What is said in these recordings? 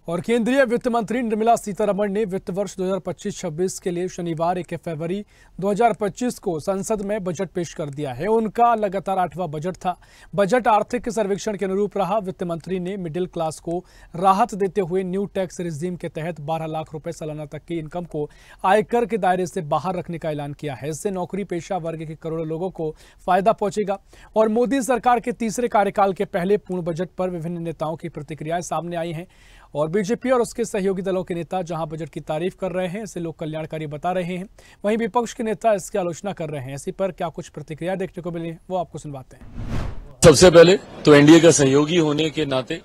और केंद्रीय वित्त मंत्री निर्मला सीतारमण ने वित्त वर्ष 2025-26 के लिए शनिवार 1 फरवरी 2025 को संसद में बजट पेश कर दिया है। उनका लगातार 8वां बजट था। बजट आर्थिक सर्वेक्षण के अनुरूप रहा। वित्त मंत्री ने मिडिल क्लास को राहत देते हुए न्यू टैक्स रिजीम के तहत 12 लाख रुपए सालाना तक की इनकम को आयकर के दायरे से बाहर रखने का ऐलान किया है। इससे नौकरी पेशा वर्ग के करोड़ों लोगों को फायदा पहुंचेगा। और मोदी सरकार के तीसरे कार्यकाल के पहले पूर्ण बजट पर विभिन्न नेताओं की प्रतिक्रियाएं सामने आई हैं और बीजेपी और उसके सहयोगी दलों के नेता जहां बजट की तारीफ कर रहे हैं, इसे लोक कल्याणकारी बता रहे हैं, वहीं विपक्ष के नेता इसकी आलोचना कर रहे हैं। इसी पर क्या कुछ प्रतिक्रिया देखने को मिली वो आपको सुनवाते हैं। सबसे पहले तो एनडीए का सहयोगी होने के नाते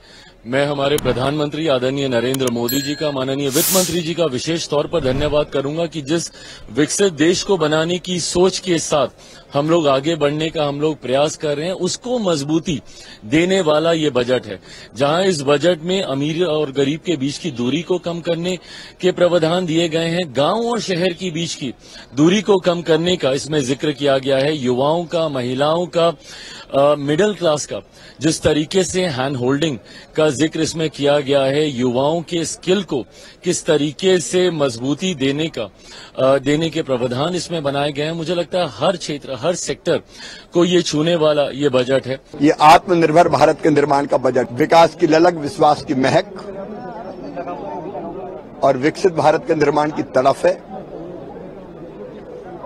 मैं हमारे प्रधानमंत्री आदरणीय नरेंद्र मोदी जी का, माननीय वित्त मंत्री जी का विशेष तौर पर धन्यवाद करूंगा कि जिस विकसित देश को बनाने की सोच के साथ हम लोग आगे बढ़ने का हम लोग प्रयास कर रहे हैं, उसको मजबूती देने वाला ये बजट है। जहां इस बजट में अमीर और गरीब के बीच की दूरी को कम करने के प्रावधान दिए गए हैं, गांव और शहर के बीच की दूरी को कम करने का इसमें जिक्र किया गया है, युवाओं का, महिलाओं का, मिडिल क्लास का जिस तरीके से हैंड होल्डिंग का जिक्र इसमें किया गया है, युवाओं के स्किल को किस तरीके से मजबूती देने के प्रावधान इसमें बनाए गए हैं। मुझे लगता है हर क्षेत्र, हर सेक्टर को ये छूने वाला ये बजट है। ये आत्मनिर्भर भारत के निर्माण का बजट, विकास की ललक, विश्वास की महक और विकसित भारत के निर्माण की तड़फ है।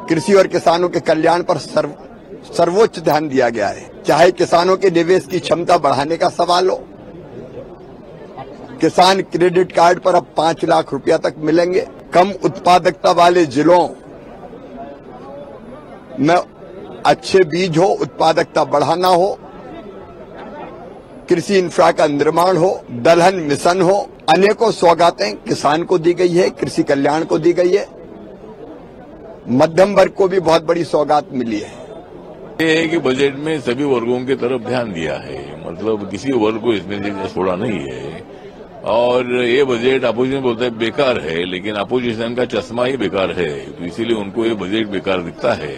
कृषि और किसानों के कल्याण पर सर्वोच्च ध्यान दिया गया है। चाहे किसानों के निवेश की क्षमता बढ़ाने का सवाल हो, किसान क्रेडिट कार्ड पर अब 5 लाख रुपया तक मिलेंगे। कम उत्पादकता वाले जिलों में अच्छे बीज हो, उत्पादकता बढ़ाना हो, कृषि इंफ्रा का निर्माण हो, दलहन मिशन हो, अनेकों सौगातें किसान को दी गई है, कृषि कल्याण को दी गई है। मध्यम वर्ग को भी बहुत बड़ी सौगात मिली है। ये है कि बजट में सभी वर्गों की तरफ ध्यान दिया है, मतलब किसी वर्ग को इसमें छोड़ा नहीं है। और ये बजट अपोजिशन बोलता है बेकार है, लेकिन अपोजिशन का चश्मा ही बेकार है, तो इसीलिए उनको ये बजट बेकार दिखता है।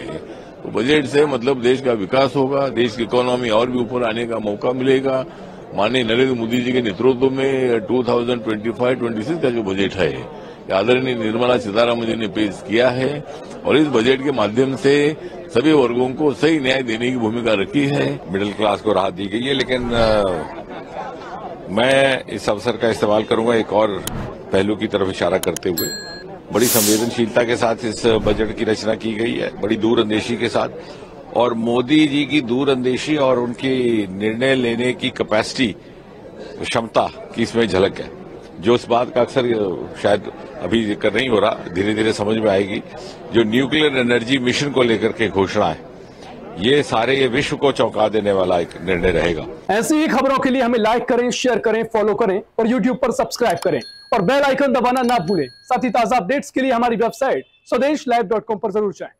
तो बजट से मतलब देश का विकास होगा, देश की इकोनॉमी और भी ऊपर आने का मौका मिलेगा। माननीय नरेंद्र मोदी जी के नेतृत्व में 2025-26 का जो बजट है आदरणीय निर्मला सीतारमण जी ने पेश किया है और इस बजट के माध्यम से सभी वर्गों को सही न्याय देने की भूमिका रखी है। मिडिल क्लास को राहत दी गई है, लेकिन मैं इस अवसर का इस्तेमाल करूंगा एक और पहलू की तरफ इशारा करते हुए। बड़ी संवेदनशीलता के साथ इस बजट की रचना की गई है, बड़ी दूरअंदेशी के साथ, और मोदी जी की दूरअंदेशी और उनकी निर्णय लेने की कैपेसिटी, क्षमता की इसमें झलक है। जो इस बात का अक्सर शायद अभी जिक्र नहीं हो रहा, धीरे धीरे समझ में आएगी। जो न्यूक्लियर एनर्जी मिशन को लेकर के घोषणा है, ये सारे ये विश्व को चौंका देने वाला एक निर्णय रहेगा। ऐसी ही खबरों के लिए हमें लाइक करें, शेयर करें, फॉलो करें और यूट्यूब पर सब्सक्राइब करें और बेल आइकन दबाना ना भूलें। साथ ही ताजा अपडेट्स के लिए हमारी वेबसाइट स्वदेशलाइव.com पर जरूर जाएं।